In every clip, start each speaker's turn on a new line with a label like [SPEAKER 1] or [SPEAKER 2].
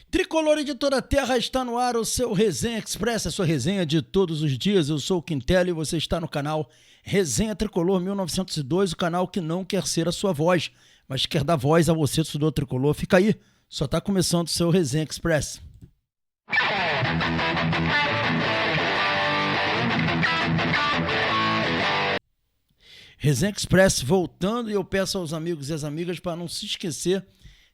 [SPEAKER 1] Tricolor de toda a terra, está no ar o seu Resenha Express, a sua resenha de todos os dias. Eu sou o Quintela e você está no canal Resenha Tricolor 1902, o canal que não quer ser a sua voz, mas quer dar voz a você, torcedor tricolor. Fica aí, só está começando o seu Resenha Express. Resenha Express voltando, e eu peço aos amigos e às amigas para não se esquecer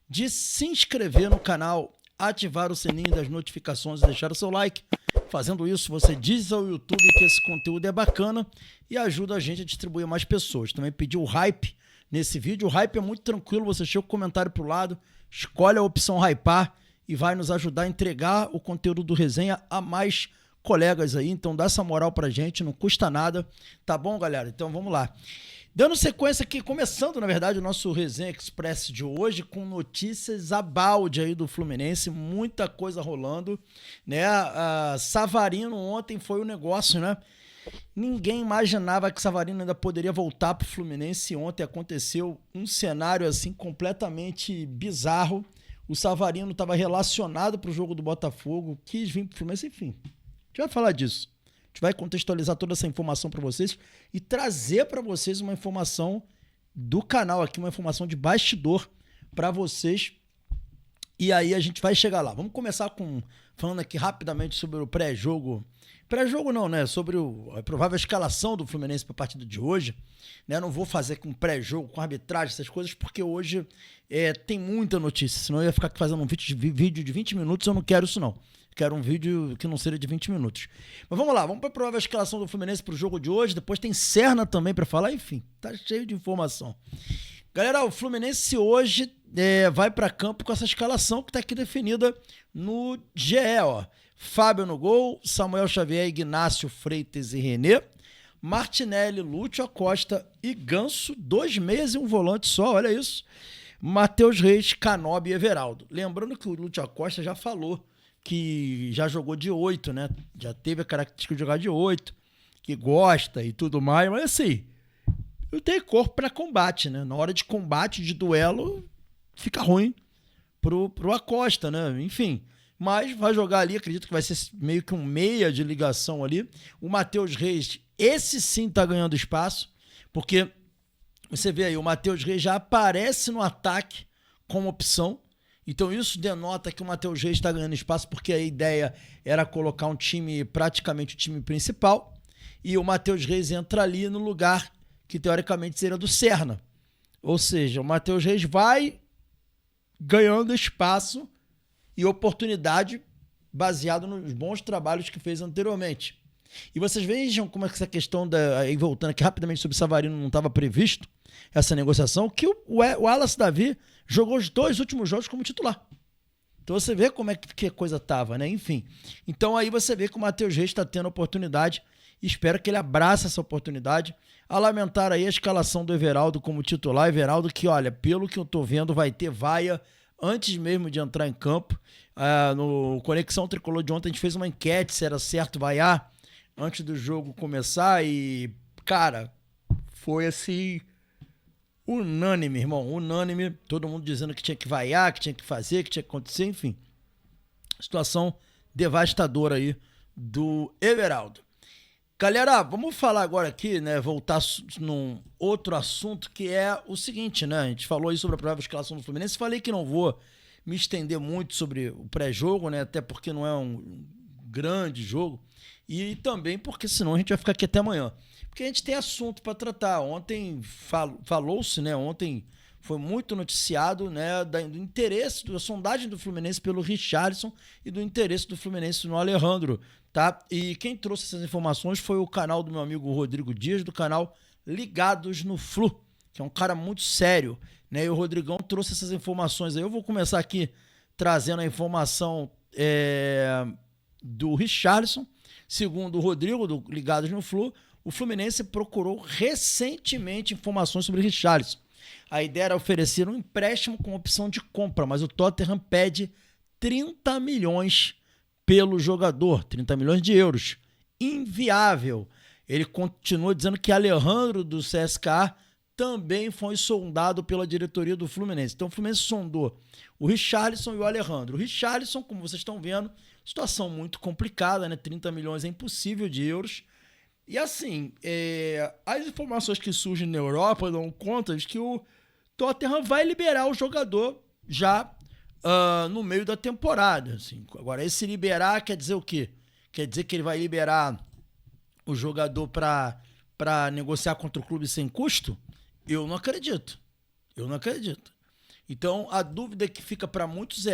[SPEAKER 1] de se inscrever no canal, ativar o sininho das notificações e deixar o seu like. Fazendo isso, você diz ao YouTube que esse conteúdo é bacana e ajuda a gente a distribuir a mais pessoas. Também pedi o hype nesse vídeo. O hype é muito tranquilo, você chega o comentário pro lado, escolhe a opção hypar e vai nos ajudar a entregar o conteúdo do Resenha a mais colegas aí. Então dá essa moral pra gente, não custa nada. Tá bom, galera? Então vamos lá. Dando sequência aqui, começando, na verdade, o nosso Resenha Express de hoje com notícias a balde aí do Fluminense, muita coisa rolando, né? Savarino ontem foi o negócio, né? Ninguém imaginava que Savarino ainda poderia voltar pro Fluminense. Ontem aconteceu um cenário assim completamente bizarro. O Savarino estava relacionado pro jogo do Botafogo, quis vir pro Fluminense, enfim. A gente vai falar disso. A gente vai contextualizar toda essa informação para vocês e trazer para vocês uma informação do canal aqui, uma informação de bastidor para vocês. E aí a gente vai chegar lá. Vamos começar falando aqui rapidamente sobre o pré-jogo. Pré-jogo não, né? Sobre a provável escalação do Fluminense para a partida de hoje. Né? Não vou fazer com pré-jogo, com arbitragem, essas coisas, porque hoje tem muita notícia. Senão eu ia ficar aqui fazendo um vídeo de 20 minutos, eu não quero isso não. Quero um vídeo que não seja de 20 minutos. Mas vamos lá, vamos para a provável escalação do Fluminense para o jogo de hoje. Depois tem Serna também para falar. Enfim, tá cheio de informação. Galera, o Fluminense hoje vai para campo com essa escalação que está aqui definida no GE. Ó. Fábio no gol, Samuel Xavier, Ignácio, Freitas e René. Martinelli, Lúcio Acosta e Ganso. 2 meias e um volante só, olha isso. Matheus Reis, Canobi e Everaldo. Lembrando que o Lúcio Acosta já falou que já jogou de 8, né? Já teve a característica de jogar de 8, que gosta e tudo mais, mas assim, não tem corpo para combate, né? Na hora de combate, de duelo, fica ruim pro Acosta, né? Enfim, mas vai jogar ali, acredito que vai ser meio que um meia de ligação ali. O Matheus Reis, esse sim tá ganhando espaço, porque você vê aí, o Matheus Reis já aparece no ataque como opção. Então isso denota que o Matheus Reis está ganhando espaço, porque a ideia era colocar um time, praticamente o time principal, e o Matheus Reis entra ali no lugar que teoricamente seria do Serna. Ou seja, o Matheus Reis vai ganhando espaço e oportunidade baseado nos bons trabalhos que fez anteriormente. E vocês vejam como é que essa questão, aí voltando aqui rapidamente sobre o Savarino, não estava previsto, essa negociação, que o Wallace Davi jogou os 2 últimos jogos como titular. Então você vê como é que a coisa tava, né? Enfim. Então aí você vê que o Matheus Reis está tendo oportunidade e espero que ele abrace essa oportunidade. A lamentar aí a escalação do Everaldo como titular. Everaldo que, olha, pelo que eu tô vendo, vai ter vaia antes mesmo de entrar em campo. No Conexão Tricolor de ontem a gente fez uma enquete se era certo vaiar antes do jogo começar e, cara, foi assim unânime, irmão, unânime, todo mundo dizendo que tinha que vaiar, que tinha que fazer, que tinha que acontecer, enfim. Situação devastadora aí do Everaldo. Galera, vamos falar agora aqui, né, voltar num outro assunto que é o seguinte, né, a gente falou aí sobre a provável escalação do Fluminense, falei que não vou me estender muito sobre o pré-jogo, né, até porque não é um grande jogo, e também porque senão a gente vai ficar aqui até amanhã. Porque a gente tem assunto para tratar. Ontem falou-se, né? Ontem foi muito noticiado, né? Do interesse, da sondagem do Fluminense pelo Richarlison e do interesse do Fluminense no Alejandro, tá? E quem trouxe essas informações foi o canal do meu amigo Rodrigo Dias, do canal Ligados no Flu, que é um cara muito sério, né? E o Rodrigão trouxe essas informações aí. Eu vou começar aqui trazendo a informação do Richarlison. Segundo o Rodrigo, do Ligados no Flu, o Fluminense procurou recentemente informações sobre Richarlison. A ideia era oferecer um empréstimo com opção de compra, mas o Tottenham pede 30 milhões pelo jogador, 30 milhões de euros. Inviável. Ele continua dizendo que Alejandro do CSKA também foi sondado pela diretoria do Fluminense. Então o Fluminense sondou o Richarlison e o Alejandro. O Richarlison, como vocês estão vendo, situação muito complicada, né? 30 milhões é impossível de euros. E assim, as informações que surgem na Europa dão conta de que o Tottenham vai liberar o jogador já no meio da temporada. Assim. Agora, esse liberar quer dizer o quê? Quer dizer que ele vai liberar o jogador para negociar contra o clube sem custo? Eu não acredito. Eu não acredito. Então, a dúvida que fica para muitos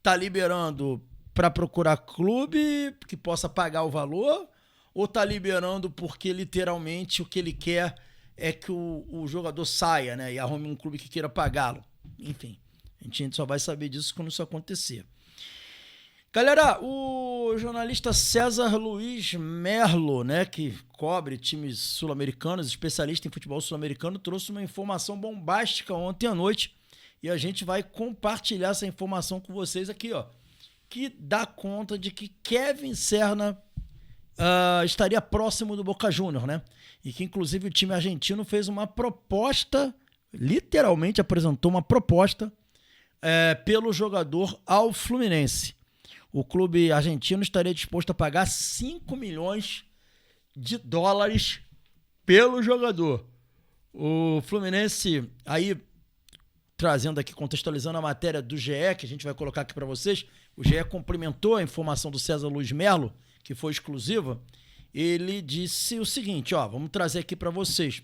[SPEAKER 1] tá liberando para procurar clube que possa pagar o valor ou tá liberando porque literalmente o que ele quer é que o jogador saia, né, e arrume um clube que queira pagá-lo? Enfim, a gente só vai saber disso quando isso acontecer. Galera, o jornalista César Luiz Merlo, né, que cobre times sul-americanos, especialista em futebol sul-americano, trouxe uma informação bombástica ontem à noite e a gente vai compartilhar essa informação com vocês aqui, ó, que dá conta de que Kevin Serna estaria próximo do Boca Juniors, né? E que inclusive o time argentino fez uma proposta, literalmente apresentou uma proposta pelo jogador ao Fluminense. O clube argentino estaria disposto a pagar 5 milhões de dólares pelo jogador. O Fluminense, aí trazendo aqui, contextualizando a matéria do GE, que a gente vai colocar aqui para vocês, o GE complementou a informação do César Luiz Merlo, que foi exclusiva. Ele disse o seguinte, ó, vamos trazer aqui para vocês,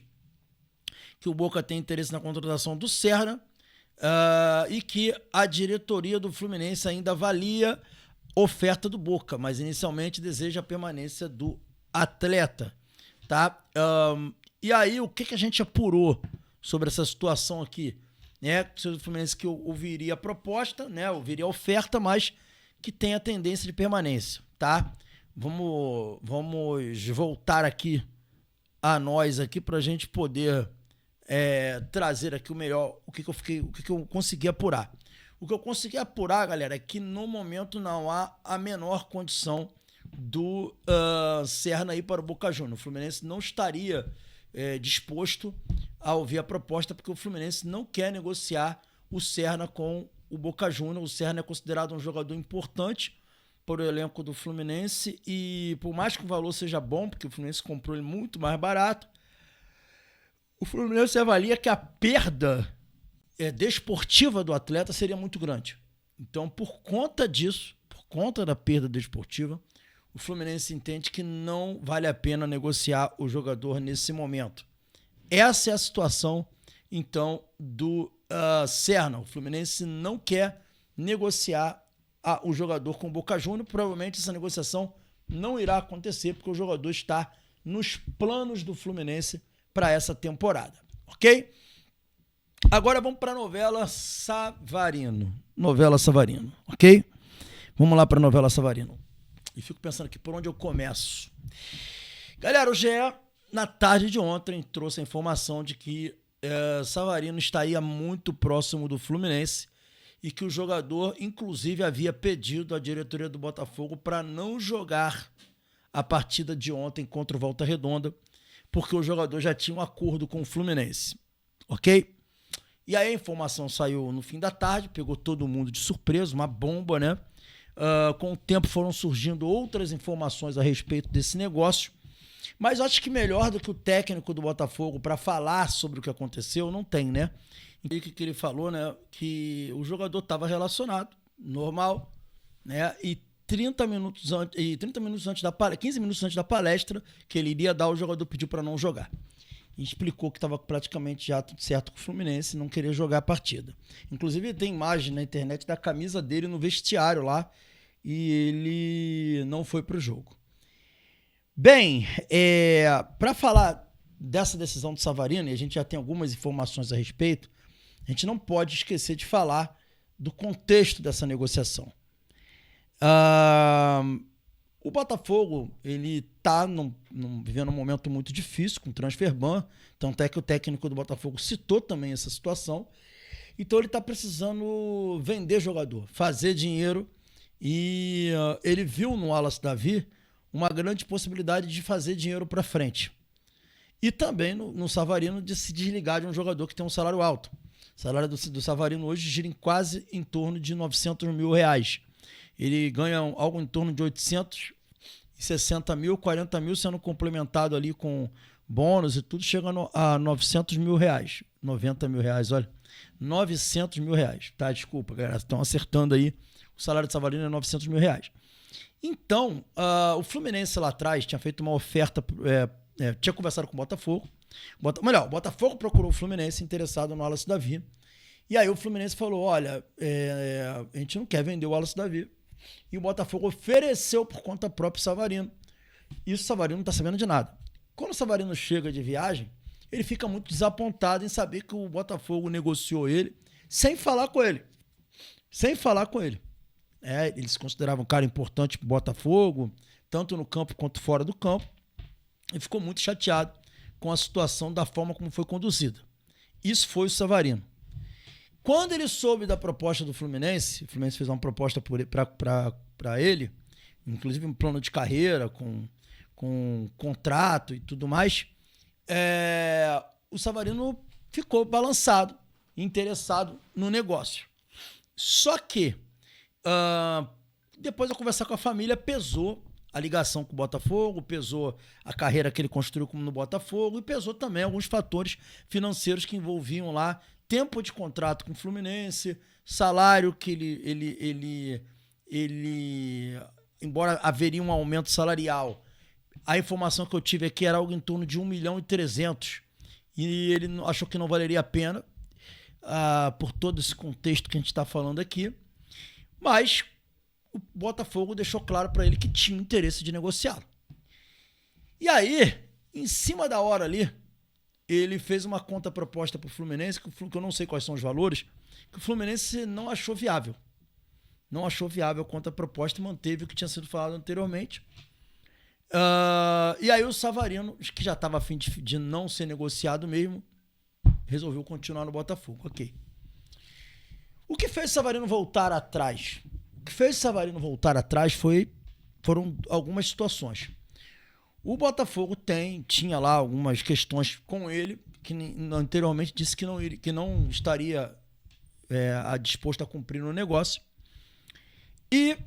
[SPEAKER 1] que o Boca tem interesse na contratação do Serna e que a diretoria do Fluminense ainda avalia oferta do Boca, mas inicialmente deseja a permanência do atleta, tá? E aí, o que a gente apurou sobre essa situação aqui? O Fluminense que ouviria a proposta, né? Ouviria a oferta, mas que tem a tendência de permanência, tá? Vamos voltar aqui a nós aqui para a gente poder trazer aqui o melhor, o que eu consegui apurar. O que eu consegui apurar, galera, é que no momento não há a menor condição do Serna ir para o Boca Juniors. O Fluminense não estaria disposto a ouvir a proposta porque o Fluminense não quer negociar o Serna com o Boca Juniors. O Serna é considerado um jogador importante para o elenco do Fluminense e por mais que o valor seja bom, porque o Fluminense comprou ele muito mais barato, o Fluminense avalia que a perda desportiva do atleta seria muito grande. Então, por conta disso, por conta da perda desportiva, o Fluminense entende que não vale a pena negociar o jogador nesse momento. Essa é a situação, então, do Serna. O Fluminense não quer negociar o jogador com o Boca Juniors. Provavelmente essa negociação não irá acontecer, porque o jogador está nos planos do Fluminense para essa temporada. Ok? Agora vamos para a novela Savarino. Novela Savarino, ok? Vamos lá para a novela Savarino. E fico pensando aqui por onde eu começo. Galera, o GE, na tarde de ontem, trouxe a informação de que Savarino estaria muito próximo do Fluminense e que o jogador, inclusive, havia pedido à diretoria do Botafogo para não jogar a partida de ontem contra o Volta Redonda, porque o jogador já tinha um acordo com o Fluminense, ok? E aí a informação saiu no fim da tarde, pegou todo mundo de surpresa, uma bomba, né? Com o tempo foram surgindo outras informações a respeito desse negócio, mas acho que melhor do que o técnico do Botafogo para falar sobre o que aconteceu, não tem, né? E o que ele falou, né? Que o jogador estava relacionado, normal, né? E 15 minutos antes da palestra, que ele iria dar, o jogador pediu para não jogar. E explicou que estava praticamente já tudo certo com o Fluminense, não queria jogar a partida. Inclusive tem imagem na internet da camisa dele no vestiário lá e ele não foi para o jogo. Bem, para falar dessa decisão do Savarino, e a gente já tem algumas informações a respeito, a gente não pode esquecer de falar do contexto dessa negociação. O Botafogo, ele está vivendo um momento muito difícil com o transfer ban, tanto é que o técnico do Botafogo citou também essa situação. Então ele está precisando vender jogador, fazer dinheiro, e ele viu no Wallace Davi uma grande possibilidade de fazer dinheiro para frente. E também no Savarino de se desligar de um jogador que tem um salário alto. O salário do Savarino hoje gira quase em torno de R$900 mil. Ele ganha algo em torno de 860 mil, 40 mil sendo complementado ali com bônus e tudo, chegando a R$900 mil. 90 mil reais, olha. R$900 mil. Tá, desculpa, galera. Estão acertando aí. O salário do Savarino é R$900 mil. Então, o Fluminense lá atrás tinha feito uma oferta, tinha conversado com o Botafogo. O Botafogo procurou o Fluminense interessado no Wallace Davi. E aí o Fluminense falou, olha, a gente não quer vender o Wallace Davi. E o Botafogo ofereceu por conta própria o Savarino. E o Savarino não está sabendo de nada. Quando o Savarino chega de viagem, ele fica muito desapontado em saber que o Botafogo negociou ele sem falar com ele. Eles se consideravam um cara importante para o Botafogo, tanto no campo quanto fora do campo. E ficou muito chateado com a situação da forma como foi conduzida. Isso foi o Savarino. Quando ele soube da proposta do Fluminense, o Fluminense fez uma proposta para ele, inclusive um plano de carreira, com contrato e tudo mais, o Savarino ficou balançado, interessado no negócio. Só que, depois de conversar com a família, pesou a ligação com o Botafogo, pesou a carreira que ele construiu no Botafogo e pesou também alguns fatores financeiros que envolviam lá tempo de contrato com o Fluminense, salário que ele embora haveria um aumento salarial, a informação que eu tive aqui era algo em torno de 1.300.000 e ele achou que não valeria a pena por todo esse contexto que a gente está falando aqui, mas o Botafogo deixou claro para ele que tinha interesse de negociá-lo. E aí, em cima da hora ali, ele fez uma contraproposta para o Fluminense, que eu não sei quais são os valores, que o Fluminense não achou viável. Não achou viável a contraproposta e manteve o que tinha sido falado anteriormente. E aí o Savarino, que já estava a fim de não ser negociado mesmo, resolveu continuar no Botafogo. Ok. O que fez o Savarino voltar atrás? O que fez o Savarino voltar atrás foram algumas situações. O Botafogo tinha lá algumas questões com ele, que anteriormente disse que não estaria disposto a cumprir no negócio. E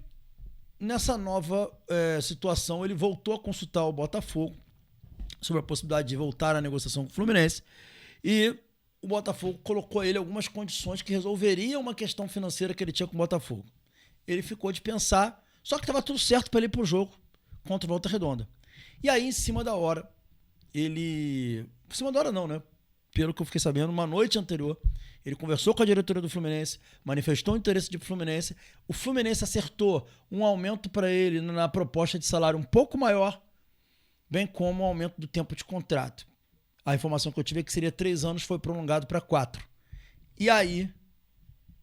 [SPEAKER 1] nessa nova situação, ele voltou a consultar o Botafogo sobre a possibilidade de voltar à negociação com o Fluminense. E o Botafogo colocou a ele algumas condições que resolveriam uma questão financeira que ele tinha com o Botafogo. Ele ficou de pensar, só que estava tudo certo para ele ir para o jogo contra o Volta Redonda. E aí, em cima da hora, em cima da hora não, né? Pelo que eu fiquei sabendo, uma noite anterior, ele conversou com a diretoria do Fluminense, manifestou o interesse de Fluminense. O Fluminense acertou um aumento para ele na proposta de salário um pouco maior, bem como um aumento do tempo de contrato. A informação que eu tive é que seria 3 anos, foi prolongado para 4. E aí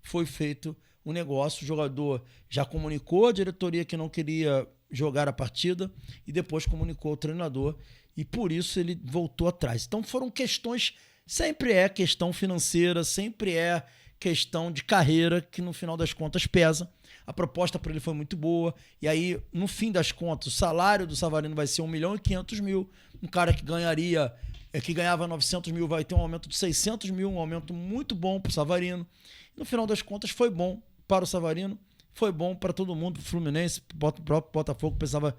[SPEAKER 1] foi feito o negócio. O jogador já comunicou à diretoria que não queria jogar a partida e depois comunicou ao treinador e por isso ele voltou atrás. Então foram questões, sempre é questão financeira, sempre é questão de carreira que no final das contas pesa. A proposta para ele foi muito boa e aí no fim das contas o salário do Savarino vai ser 1.500.000, um cara que ganhava 900 mil vai ter um aumento de 600 mil, um aumento muito bom para o Savarino. No final das contas foi bom para o Savarino, foi bom para todo mundo, o Fluminense, o próprio Botafogo precisava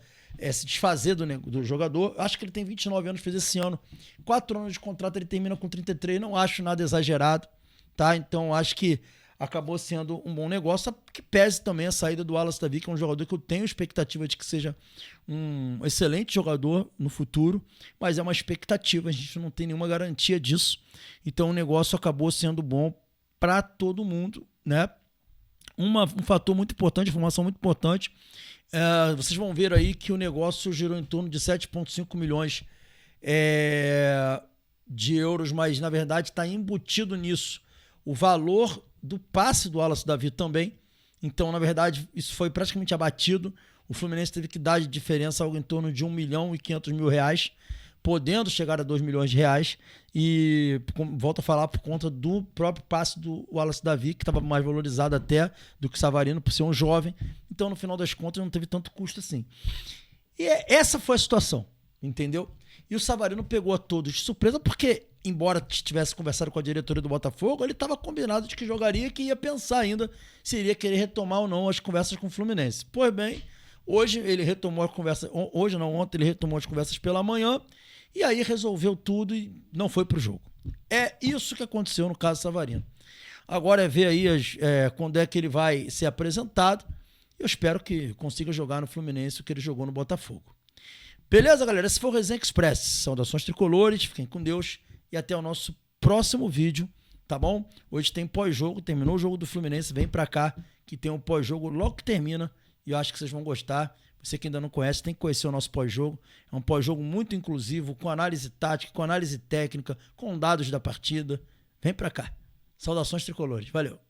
[SPEAKER 1] se desfazer do jogador. Acho que ele tem 29 anos, fez esse ano 4 anos de contrato, ele termina com 33, não acho nada exagerado, tá? Então acho que acabou sendo um bom negócio, que pese também a saída do Wallace Davi, que é um jogador que eu tenho expectativa de que seja um excelente jogador no futuro, mas é uma expectativa, a gente não tem nenhuma garantia disso. Então o negócio acabou sendo bom para todo mundo, né? Um fator muito importante, informação muito importante, vocês vão ver aí que o negócio girou em torno de 7,5 milhões de euros, mas na verdade está embutido nisso o valor do passe do Wallace Davi também. Então, na verdade, isso foi praticamente abatido. O Fluminense teve que dar de diferença algo em torno de 1.500.000, podendo chegar a 2 milhões de reais. E volto a falar por conta do próprio passe do Wallace Davi, que estava mais valorizado até do que o Savarino, por ser um jovem. Então, no final das contas, não teve tanto custo assim. E essa foi a situação. entendeu? E o Savarino pegou a todos de surpresa, porque, embora tivesse conversado com a diretoria do Botafogo, ele estava combinado de que jogaria, que ia pensar ainda se iria querer retomar ou não as conversas com o Fluminense. Pois bem, hoje ele retomou a conversa, ontem ele retomou as conversas pela manhã, e aí resolveu tudo e não foi pro jogo. É isso que aconteceu no caso Savarino. Agora é ver aí quando é que ele vai ser apresentado. Eu espero que consiga jogar no Fluminense o que ele jogou no Botafogo. Beleza, galera? Esse foi o Resenha Express. Saudações tricolores, fiquem com Deus e até o nosso próximo vídeo, tá bom? Hoje tem pós-jogo, terminou o jogo do Fluminense, vem pra cá que tem um pós-jogo logo que termina e eu acho que vocês vão gostar. Você que ainda não conhece, tem que conhecer o nosso pós-jogo. É um pós-jogo muito inclusivo, com análise tática, com análise técnica, com dados da partida. Vem pra cá. Saudações tricolores. Valeu.